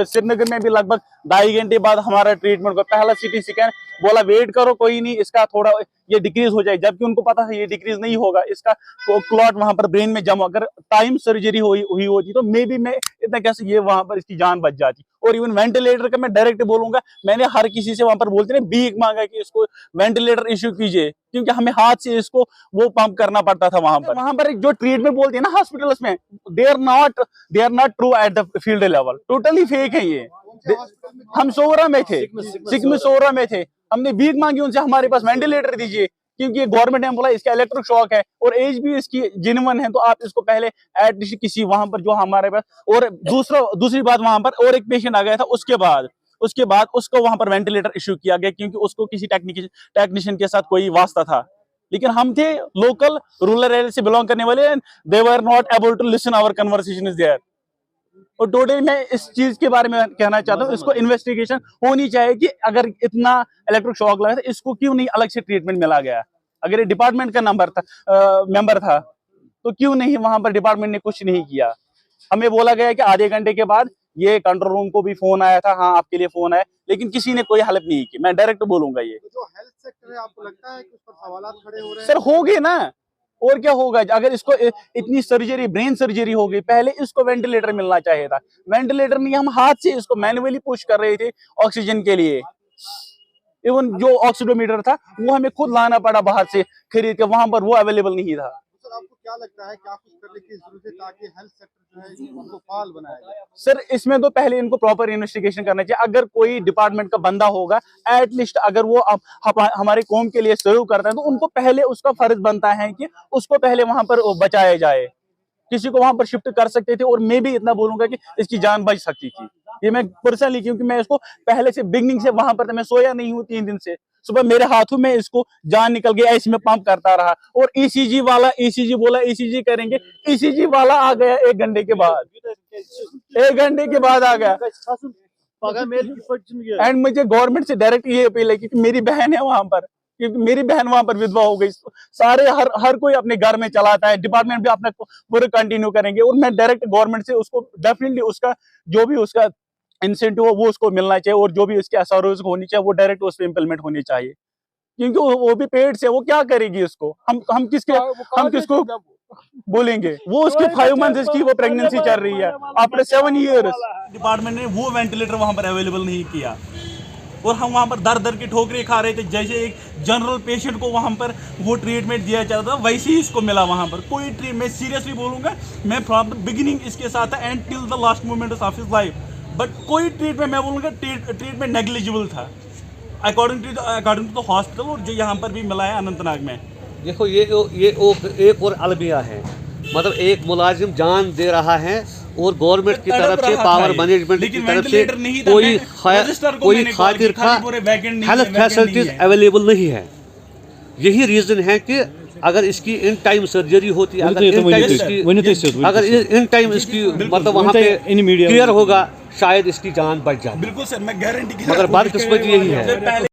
श्रीनगर में भी लगभग 2.5 घंटे बाद हमारा ट्रीटमेंट को पहला सीटी स्कैन बोला वेट करो, कोई नहीं, इसका थोड़ा ये डिक्रीज हो जाए, जबकि उनको पता है ये डिक्रीज नहीं होगा, इसका क्लॉट वहां पर ब्रेन में जमा, अगर टाइम सर्जरी हुई होती तो मे बी मैं इतना कैसे ये वहां पर इसकी जान बच जाती। और इवन वेंटिलेटर का मैं डायरेक्ट बोलूंगा, मैंने हर किसी से वहां पर बोलते ना भीख मांगा कि इसको वेंटिलेटर इश्यू कीजिए, क्योंकि हमें हाथ से इसको वो पंप करना पड़ता था वहां पर जो ट्रीटमेंट बोलते हैं ना हॉस्पिटल्स में, they are not true at the field level, totally fake है ये। हम सोरा में थे, सिक्किम सोरा में थे, हमने भीख मांगी उनसे हमारे पास वेंटिलेटर दीजिए, क्योंकि ये गवर्नमेंट एम्प्लॉय, इसका इलेक्ट्रिक शॉक है और एज भी इसकी जिनवन है, तो आप इसको पहले एटलीस्ट किसी वहां पर जो हमारे पास, और दूसरी बात वहां पर और एक पेशेंट आ गया था, उसके बाद उसको वहां पर वेंटिलेटर इश्यू किया गया, क्योंकि उसको किसी टेक्नीशियन के साथ कोई वास्ता था। लेकिन हम थे लोकल रूरल एरिया से बिलोंग करने वाले, they were not able to listen our conversation is there. और टोटली मैं इस चीज के बारे में कहना चाहता हूँ, इसको इन्वेस्टिगेशन होनी चाहिए कि अगर इतना इलेक्ट्रिक शॉक लगा था, इसको क्यों नहीं अलग से ट्रीटमेंट मिला गया। अगर ये डिपार्टमेंट का मेंबर था तो क्यों नहीं वहां पर डिपार्टमेंट ने कुछ नहीं किया। हमें बोला गया कि आधे घंटे के बाद ये कंट्रोल रूम को भी फोन आया था, हाँ आपके लिए फोन आया, लेकिन किसी ने कोई हेल्प नहीं की। मैं डायरेक्ट बोलूंगा ये जो हेल्थ सेक्टर है, आपको लगता है कि उस पर सवालात खड़े हो रहे हैं? सर हो गए ना, और क्या होगा। अगर इसको इतनी सर्जरी, ब्रेन सर्जरी हो गई, पहले इसको वेंटिलेटर मिलना चाहिए था। वेंटिलेटर नहीं, हम हाथ से इसको मैन्युअली पुश कर रहे थे ऑक्सीजन के लिए। इवन जो ऑक्सीडोमीटर था वो हमें खुद लाना पड़ा बाहर से खरीद के, वहां पर वो अवेलेबल नहीं था। सर आपको क्या लगता है क्या कुछ करने की जरूरत है ताकि हेल्थ सेक्टर जो है उनको फाल बनाया जाए? सर इसमें तो पहले इनको प्रॉपर इन्वेस्टिगेशन करना चाहिए। अगर कोई डिपार्टमेंट का बंदा होगा, एटलीस्ट अगर वो हमारे कौम के लिए सर्व करता है, तो उनको पहले उसका फर्ज बनता है कि उसको पहले वहां पर बचाया जाए। किसी को वहां पर शिफ्ट कर सकते थे, और मैं भी इतना बोलूंगा कि इसकी जान बच सकती थी। ये मैं पर्सनली, क्योंकि मैं इसको पहले से बिगनिंग से वहां पर था, मैं सोया नहीं हूँ 3 दिन से। सुबह मेरे हाथों में इसको जान निकल गया, ऐसे में पंप करता रहा, और ईसीजी वाला ईसीजी बोला ईसीजी करेंगे, ईसीजी वाला आ गया 1 घंटे के बाद, 1 घंटे के बाद आ गया। एंड मुझे गवर्नमेंट से डायरेक्ट ये अपील है कि मेरी बहन है वहां पर, क्योंकि मेरी बहन वहां पर विधवा हो गई। सारे हर कोई अपने घर में चलाता है, डिपार्टमेंट भी अपना पूरे कंटिन्यू करेंगे, और मैं डायरेक्ट गवर्नमेंट से उसको डेफिनेटली उसका जो भी उसका इंसेंटिव हो वो उसको मिलना चाहिए, और जो भी उसकी एसआरओज होनी चाहिए वो डायरेक्ट उस पर इम्प्लीमेंट होनी चाहिए, क्योंकि वो भी पेड से, वो क्या करेगी उसको, हम किसको बोलेंगे। वो उसकी 5 मंथ्स की वो प्रेगनेंसी चल रही है, आफ्टर 7 ईयर्स डिपार्टमेंट ने वो वेंटिलेटर वहां पर अवेलेबल नहीं किया, और हम वहां पर दर की ठोकरें खा रहे थे। जैसे एक जनरल पेशेंट को वहां पर वो ट्रीटमेंट दिया जाता था, वैसे ही इसको मिला वहां पर कोई मैं सीरियसली बोलूंगा, मैं फ्रॉम द बिगिनिंग इसके साथ था and till the last moment of his life, but कोई ट्रीटमेंट, मैं बोलूंगा ट्रीटमेंट नेग्लिजिबल था अकॉर्डिंग टू द हॉस्पिटल, और जो यहाँ पर भी मिला है अनंतनाग में। देखो ये एक और अलमिया है, मतलब एक मुलाजिम जान दे रहा है और गवर्नमेंट की तरफ से, पावर मैनेजमेंट की तरफ से कोई खातिर खा हेल्थ फैसिलिटीज अवेलेबल नहीं है। यही रीजन है कि अगर इसकी इन टाइम सर्जरी होती, अगर इन टाइम इसकी मतलब वहाँ पे क्लियर होगा, शायद इसकी जान बच जाए। बिल्कुल सर, मैं गारंटी, मगर बदकिस्मती यही है।